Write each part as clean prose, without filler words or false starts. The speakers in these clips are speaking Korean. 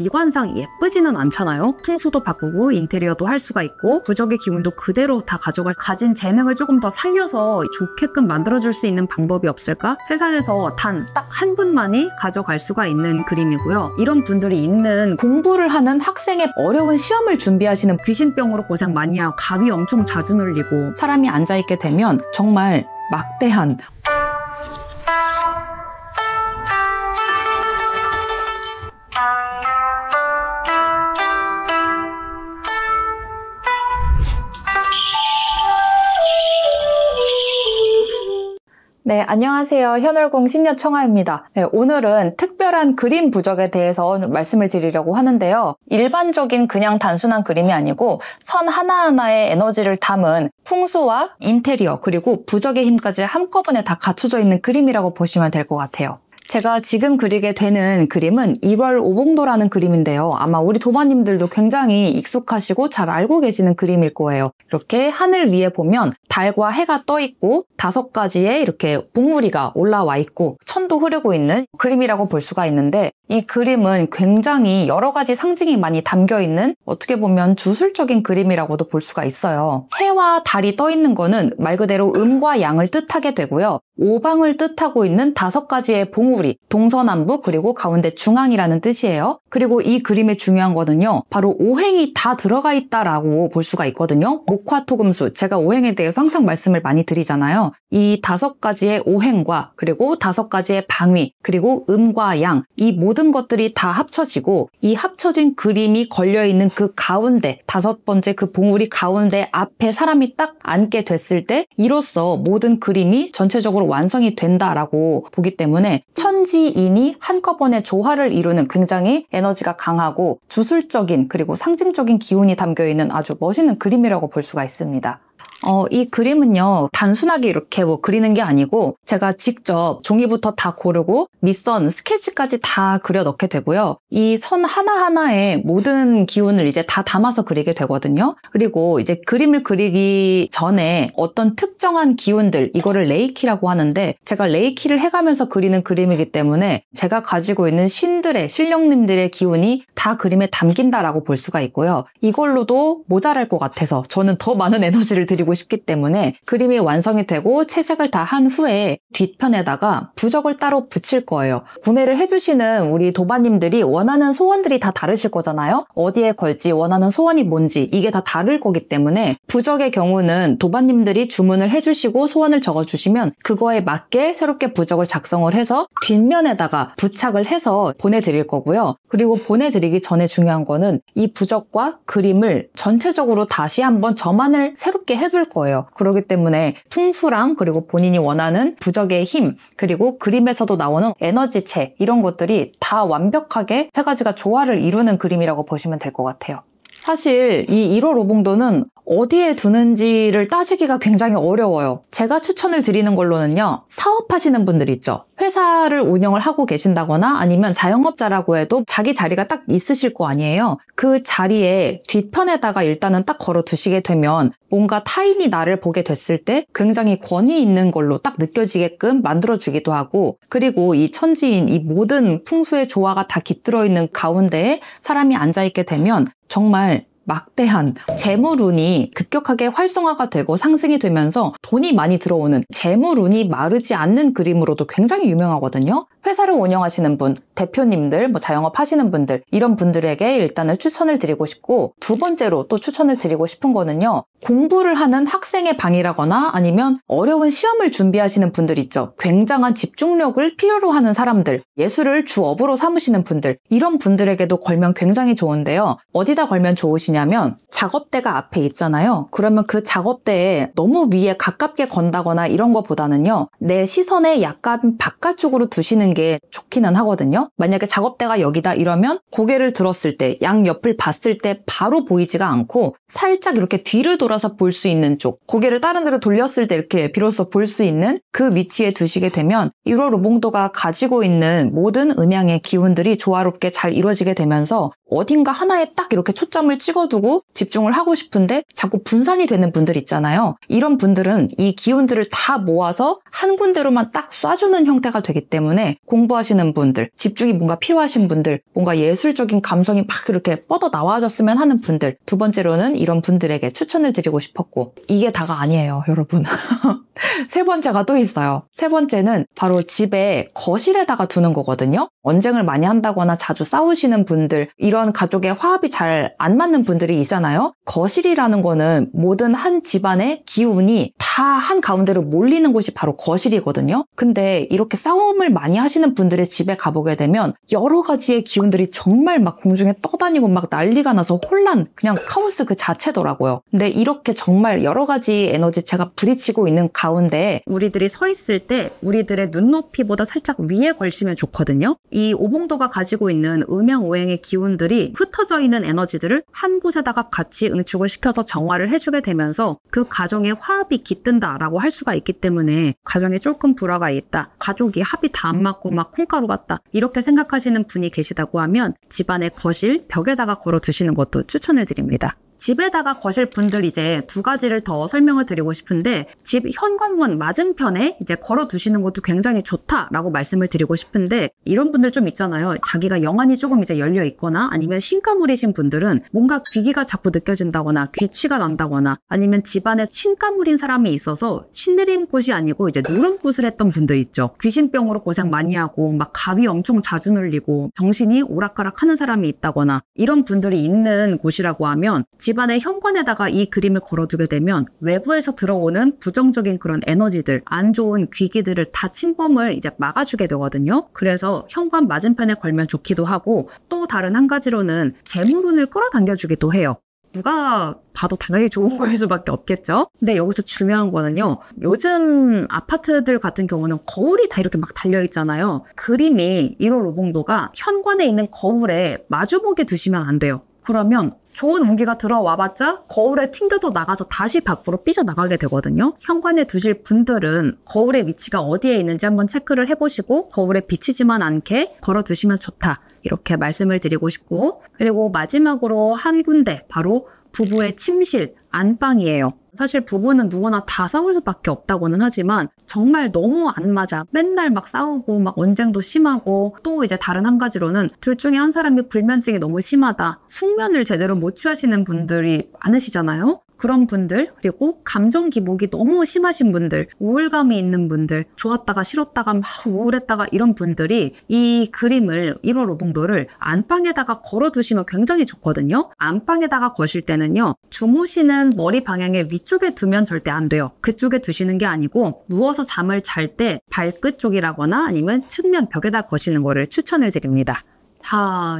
미관상 예쁘지는 않잖아요. 풍수도 바꾸고 인테리어도 할 수가 있고 부적의 기운도 그대로 다 가져갈 가진 재능을 조금 더 살려서 좋게끔 만들어줄 수 있는 방법이 없을까? 세상에서 단 딱 한 분만이 가져갈 수가 있는 그림이고요. 이런 분들이 있는 공부를 하는 학생의 어려운 시험을 준비하시는 귀신병으로 고생 많이 하고 가위 엄청 자주 눌리고 사람이 앉아있게 되면 정말 막대한 네, 안녕하세요. 현월공 신녀청아입니다. 네, 오늘은 특별한 그림 부적에 대해서 말씀을 드리려고 하는데요. 일반적인 그냥 단순한 그림이 아니고 선 하나하나의 에너지를 담은 풍수와 인테리어 그리고 부적의 힘까지 한꺼번에 다 갖춰져 있는 그림이라고 보시면 될 것 같아요. 제가 지금 그리게 되는 그림은 2월 오봉도라는 그림인데요. 아마 우리 도마님들도 굉장히 익숙하시고 잘 알고 계시는 그림일 거예요. 이렇게 하늘 위에 보면 달과 해가 떠 있고 5가지의 이렇게 봉우리가 올라와 있고 천도 흐르고 있는 그림이라고 볼 수가 있는데 이 그림은 굉장히 여러 가지 상징이 많이 담겨 있는 어떻게 보면 주술적인 그림이라고도 볼 수가 있어요. 해와 달이 떠 있는 거는 말 그대로 음과 양을 뜻하게 되고요. 오방을 뜻하고 있는 5가지의 봉우리, 동서남북 그리고 가운데 중앙이라는 뜻이에요. 그리고 이 그림의 중요한 거는요. 바로 오행이 다 들어가 있다라고 볼 수가 있거든요. 목화토금수, 제가 오행에 대해서 항상 말씀을 많이 드리잖아요. 이 5가지의 오행과 그리고 5가지의 방위, 그리고 음과 양, 이 모든 것들이 다 합쳐지고 이 합쳐진 그림이 걸려있는 그 가운데 5번째 그 봉우리 가운데 앞에 사람이 딱 앉게 됐을 때 이로써 모든 그림이 전체적으로 완성이 된다라고 보기 때문에 천지인이 한꺼번에 조화를 이루는 굉장히 에너지가 강하고 주술적인 그리고 상징적인 기운이 담겨있는 아주 멋있는 그림이라고 볼 수가 있습니다. 이 그림은요, 단순하게 이렇게 그리는 게 아니고 제가 직접 종이부터 다 고르고 밑선, 스케치까지 다 그려 넣게 되고요. 이 선 하나하나에 모든 기운을 이제 다 담아서 그리게 되거든요. 그리고 이제 그림을 그리기 전에 어떤 특정한 기운들, 이거를 레이키라고 하는데 제가 레이키를 해가면서 그리는 그림이기 때문에 제가 가지고 있는 신들의, 신령님들의 기운이 다 그림에 담긴다라고 볼 수가 있고요. 이걸로도 모자랄 것 같아서 저는 더 많은 에너지를 드리고 싶기 때문에 그림이 완성이 되고 채색을 다 한 후에 뒷편에다가 부적을 따로 붙일 거예요. 구매를 해주시는 우리 도마님들이 원하는 소원들이 다 다르실 거잖아요. 어디에 걸지 원하는 소원이 뭔지 이게 다 다를 거기 때문에 부적의 경우는 도마님들이 주문을 해주시고 소원을 적어주시면 그거에 맞게 새롭게 부적을 작성을 해서 뒷면에다가 부착을 해서 보내드릴 거고요. 그리고 보내드리기 전에 중요한 거는 이 부적과 그림을 전체적으로 다시 한번 점안을 새롭게 해둘 거예요. 그렇기 때문에 풍수랑 그리고 본인이 원하는 부적의 힘 그리고 그림에서도 나오는 에너지체 이런 것들이 다 완벽하게 3가지가 조화를 이루는 그림이라고 보시면 될 것 같아요. 사실 이 1월 오봉도는 어디에 두는지를 따지기가 굉장히 어려워요. 제가 추천을 드리는 걸로는요. 사업하시는 분들 있죠. 회사를 운영을 하고 계신다거나 아니면 자영업자라고 해도 자기 자리가 딱 있으실 거 아니에요. 그 자리에 뒷편에다가 일단은 딱 걸어 두시게 되면 뭔가 타인이 나를 보게 됐을 때 굉장히 권위 있는 걸로 딱 느껴지게끔 만들어주기도 하고 그리고 이 천지인 이 모든 풍수의 조화가 다 깃들어 있는 가운데에 사람이 앉아있게 되면 정말 막대한 재물운이 급격하게 활성화가 되고 상승이 되면서 돈이 많이 들어오는 재물운이 마르지 않는 그림으로도 굉장히 유명하거든요. 회사를 운영하시는 분, 대표님들, 자영업 하시는 분들 이런 분들에게 일단은 추천을 드리고 싶고 두 번째로 또 추천을 드리고 싶은 거는요. 공부를 하는 학생의 방이라거나 아니면 어려운 시험을 준비하시는 분들 있죠. 굉장한 집중력을 필요로 하는 사람들, 예술을 주업으로 삼으시는 분들 이런 분들에게도 걸면 굉장히 좋은데요. 어디다 걸면 좋으시냐면 작업대가 앞에 있잖아요. 그러면 그 작업대에 너무 위에 가깝게 건다거나 이런 거보다는요. 내 시선에 약간 바깥쪽으로 두시는 게 좋기는 하거든요. 만약에 작업대가 여기다 이러면 고개를 들었을 때 양옆을 봤을 때 바로 보이지가 않고 살짝 이렇게 뒤를 돌아서 볼 수 있는 쪽 고개를 다른 데로 돌렸을 때 이렇게 비로소 볼 수 있는 그 위치에 두시게 되면 1월 오봉도가 가지고 있는 모든 음양의 기운들이 조화롭게 잘 이루어지게 되면서 어딘가 하나에 딱 이렇게 초점을 찍어두고 집중을 하고 싶은데 자꾸 분산이 되는 분들 있잖아요. 이런 분들은 이 기운들을 다 모아서 한 군데로만 딱 쏴주는 형태가 되기 때문에 공부하시는 분들, 집중이 뭔가 필요하신 분들, 뭔가 예술적인 감성이 막 이렇게 뻗어 나와졌으면 하는 분들, 두 번째로는 이런 분들에게 추천을 드리고 싶었고, 이게 다가 아니에요, 여러분. 세 번째가 또 있어요. 세 번째는 바로 집에 거실에다가 두는 거거든요. 언쟁을 많이 한다거나 자주 싸우시는 분들, 이런 가족의 화합이 잘 안 맞는 분들이 있잖아요. 거실이라는 거는 모든 한 집안의 기운이 다 한가운데로 몰리는 곳이 바로 거실이거든요. 근데 이렇게 싸움을 많이 하시는 분들의 집에 가보게 되면 여러 가지의 기운들이 정말 막 공중에 떠다니고 막 난리가 나서 혼란, 그냥 카오스 그 자체더라고요. 근데 이렇게 정말 여러 가지 에너지체가 부딪히고 있는 가운데 우리들이 서 있을 때 우리들의 눈높이보다 살짝 위에 걸치면 좋거든요. 이 오봉도가 가지고 있는 음양오행의 기운들이 흩어져 있는 에너지들을 한 곳에다가 같이 응축을 시켜서 정화를 해주게 되면서 그 가정의 화합이 깃든다라고 할 수가 있기 때문에 가정에 조금 불화가 있다, 가족이 합이 다 안 맞고 막 콩가루 같다, 이렇게 생각하시는 분이 계시다고 하면 집안의 거실 벽에다가 걸어 두시는 것도 추천을 드립니다. 집에다가 거실 분들 이제 두 가지를 더 설명을 드리고 싶은데, 집 현관문 맞은편에 이제 걸어 두시는 것도 굉장히 좋다라고 말씀을 드리고 싶은데, 이런 분들 좀 있잖아요. 자기가 영안이 조금 이제 열려 있거나 아니면 신가물이신 분들은 뭔가 귀기가 자꾸 느껴진다거나 귀취가 난다거나 아니면 집안에 신가물인 사람이 있어서 신내림굿이 아니고 이제 누름굿을 했던 분들 있죠. 귀신병으로 고생 많이 하고 막 가위 엄청 자주 눌리고 정신이 오락가락 하는 사람이 있다거나 이런 분들이 있는 곳이라고 하면 집안의 현관에다가 이 그림을 걸어두게 되면 외부에서 들어오는 부정적인 그런 에너지들, 안 좋은 귀기들을 다 침범을 이제 막아주게 되거든요. 그래서 현관 맞은편에 걸면 좋기도 하고, 또 다른 한 가지로는 재물운을 끌어당겨주기도 해요. 누가 봐도 당연히 좋은 거일 수밖에 없겠죠. 근데 여기서 중요한 거는요, 요즘 아파트들 같은 경우는 거울이 다 이렇게 막 달려있잖아요. 그림이 1월 오봉도가 현관에 있는 거울에 마주보게 두시면 안 돼요. 그러면 좋은 운기가 들어와봤자 거울에 튕겨져 나가서 다시 밖으로 삐져나가게 되거든요. 현관에 두실 분들은 거울의 위치가 어디에 있는지 한번 체크를 해보시고 거울에 비치지만 않게 걸어두시면 좋다, 이렇게 말씀을 드리고 싶고, 그리고 마지막으로 한 군데, 바로 부부의 침실, 안방이에요. 사실 부부는 누구나 다 싸울 수밖에 없다고는 하지만 정말 너무 안 맞아, 맨날 막 싸우고 막 언쟁도 심하고, 또 이제 다른 한 가지로는 둘 중에 한 사람이 불면증이 너무 심하다, 숙면을 제대로 못 취하시는 분들이 많으시잖아요. 그런 분들, 그리고 감정 기복이 너무 심하신 분들, 우울감이 있는 분들, 좋았다가 싫었다가 막 우울했다가 이런 분들이 이 그림을 1월 오봉도를 안방에다가 걸어두시면 굉장히 좋거든요. 안방에다가 거실 때는요, 주무시는 머리 방향의 위쪽에 두면 절대 안 돼요. 그쪽에 두시는 게 아니고 누워서 잠을 잘 때 발끝 쪽이라거나 아니면 측면 벽에다 거시는 거를 추천을 드립니다.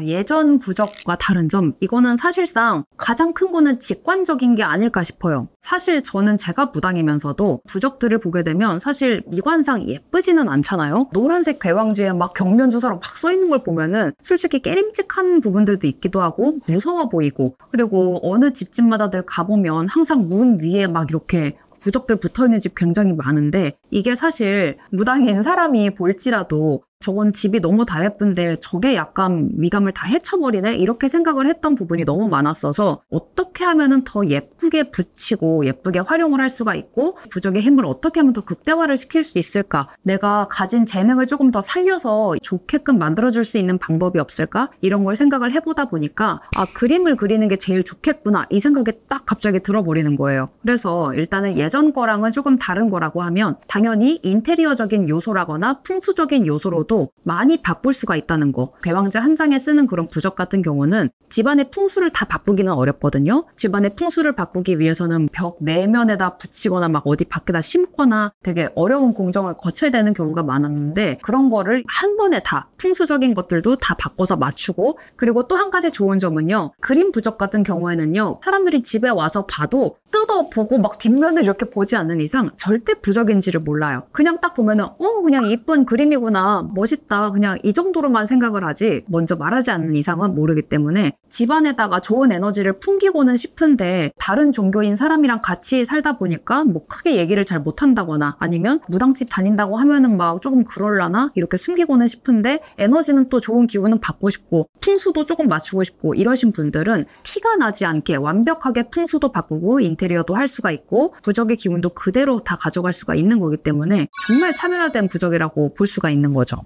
예전 부적과 다른 점, 이거는 사실상 가장 큰 거는 직관적인 게 아닐까 싶어요. 사실 저는 제가 무당이면서도 부적들을 보게 되면 사실 미관상 예쁘지는 않잖아요. 노란색 괴왕지에 막 경면주사로 막 써있는 걸 보면은 솔직히 깨림직한 부분들도 있기도 하고 무서워 보이고, 그리고 어느 집집마다들 가보면 항상 문 위에 막 이렇게 부적들 붙어있는 집 굉장히 많은데, 이게 사실 무당인 사람이 볼지라도 저건 집이 너무 다 예쁜데 저게 약간 미감을 다 해쳐버리네, 이렇게 생각을 했던 부분이 너무 많았어서 어떻게 하면은 더 예쁘게 붙이고 예쁘게 활용을 할 수가 있고 부적의 힘을 어떻게 하면 더 극대화를 시킬 수 있을까, 내가 가진 재능을 조금 더 살려서 좋게끔 만들어줄 수 있는 방법이 없을까, 이런 걸 생각을 해보다 보니까 그림을 그리는 게 제일 좋겠구나, 이 생각이 딱 갑자기 들어버리는 거예요. 그래서 일단은 예전 거랑은 조금 다른 거라고 하면 당연히 인테리어적인 요소라거나 풍수적인 요소로도 많이 바꿀 수가 있다는 거. 괴왕지 한 장에 쓰는 그런 부적 같은 경우는 집안의 풍수를 다 바꾸기는 어렵거든요. 집안의 풍수를 바꾸기 위해서는 벽 내면에다 붙이거나 막 어디 밖에다 심거나 되게 어려운 공정을 거쳐야 되는 경우가 많았는데, 그런 거를 한 번에 다 풍수적인 것들도 다 바꿔서 맞추고, 그리고 또 한 가지 좋은 점은요, 그림 부적 같은 경우에는요, 사람들이 집에 와서 봐도 뜯어보고 막 뒷면을 이렇게 보지 않는 이상 절대 부적인지를 몰라요. 그냥 딱 보면은 그냥 이쁜 그림이구나, 뭐 멋있다. 그냥 이 정도로만 생각을 하지 먼저 말하지 않는 이상은 모르기 때문에 집안에다가 좋은 에너지를 풍기고는 싶은데 다른 종교인 사람이랑 같이 살다 보니까 뭐 크게 얘기를 잘 못한다거나 아니면 무당집 다닌다고 하면은 막 조금 그럴라나 이렇게 숨기고는 싶은데 에너지는 또 좋은 기운은 받고 싶고 풍수도 조금 맞추고 싶고 이러신 분들은 티가 나지 않게 완벽하게 풍수도 바꾸고 인테리어도 할 수가 있고 부적의 기운도 그대로 다 가져갈 수가 있는 거기 때문에 정말 차별화된 부적이라고 볼 수가 있는 거죠.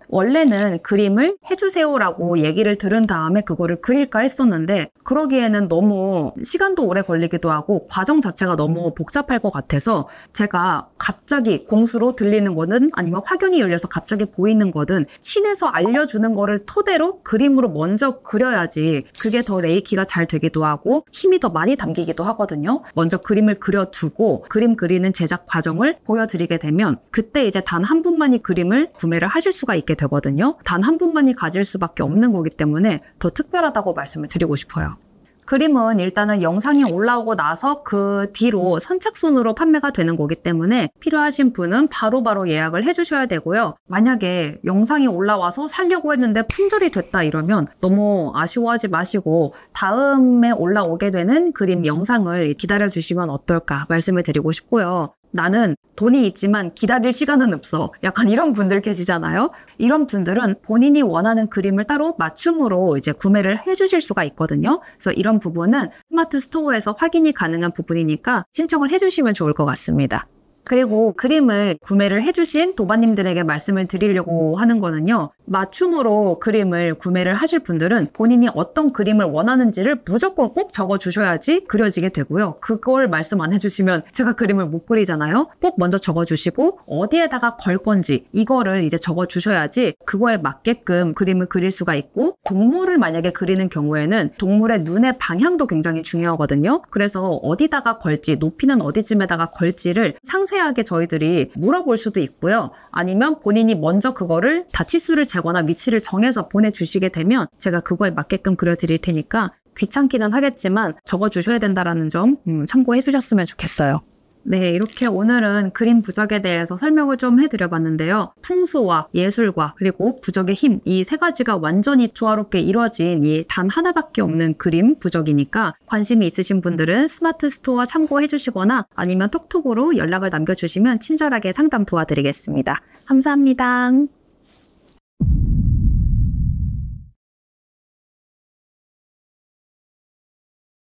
원래는 그림을 해주세요라고 얘기를 들은 다음에 그거를 그릴까 했었는데 그러기에는 너무 시간도 오래 걸리기도 하고 과정 자체가 너무 복잡할 것 같아서 제가 갑자기 공수로 들리는 거든 아니면 확연히 열려서 갑자기 보이는 거든 신에서 알려주는 거를 토대로 그림으로 먼저 그려야지 그게 더 레이키가 잘 되기도 하고 힘이 더 많이 담기기도 하거든요. 먼저 그림을 그려두고 그림 그리는 제작 과정을 보여드리게 되면 그때 이제 단 한 분만이 그림을 구매를 하실 수가 있게 되거든요. 단 한 분만이 가질 수밖에 없는 거기 때문에 더 특별하다고 말씀을 드리고 싶어요. 그림은 일단은 영상이 올라오고 나서 그 뒤로 선착순으로 판매가 되는 거기 때문에 필요하신 분은 바로바로 예약을 해주셔야 되고요. 만약에 영상이 올라와서 살려고 했는데 품절이 됐다 이러면 너무 아쉬워하지 마시고 다음에 올라오게 되는 그림 영상을 기다려주시면 어떨까 말씀을 드리고 싶고요. 나는 돈이 있지만 기다릴 시간은 없어. 약간 이런 분들 계시잖아요. 이런 분들은 본인이 원하는 그림을 따로 맞춤으로 이제 구매를 해주실 수가 있거든요. 그래서 이런 부분은 스마트 스토어에서 확인이 가능한 부분이니까 신청을 해주시면 좋을 것 같습니다. 그리고 그림을 구매를 해주신 도반님들에게 말씀을 드리려고 하는 거는요. 맞춤으로 그림을 구매를 하실 분들은 본인이 어떤 그림을 원하는지를 무조건 꼭 적어주셔야지 그려지게 되고요. 그걸 말씀 안 해주시면 제가 그림을 못 그리잖아요. 꼭 먼저 적어주시고 어디에다가 걸 건지 이거를 이제 적어주셔야지 그거에 맞게끔 그림을 그릴 수가 있고 동물을 만약에 그리는 경우에는 동물의 눈의 방향도 굉장히 중요하거든요. 그래서 어디다가 걸지, 높이는 어디쯤에다가 걸지를 상세하게 저희들이 물어볼 수도 있고요. 아니면 본인이 먼저 그거를 다 치수를 재거나 위치를 정해서 보내주시게 되면 제가 그거에 맞게끔 그려드릴 테니까 귀찮기는 하겠지만 적어주셔야 된다는 점 참고해 주셨으면 좋겠어요. 네, 이렇게 오늘은 그림 부적에 대해서 설명을 좀 해드려봤는데요. 풍수와 예술과 그리고 부적의 힘, 이 세 가지가 완전히 조화롭게 이루어진 이 단 하나밖에 없는 그림 부적이니까 관심이 있으신 분들은 스마트 스토어 참고해주시거나 아니면 톡톡으로 연락을 남겨주시면 친절하게 상담 도와드리겠습니다. 감사합니다.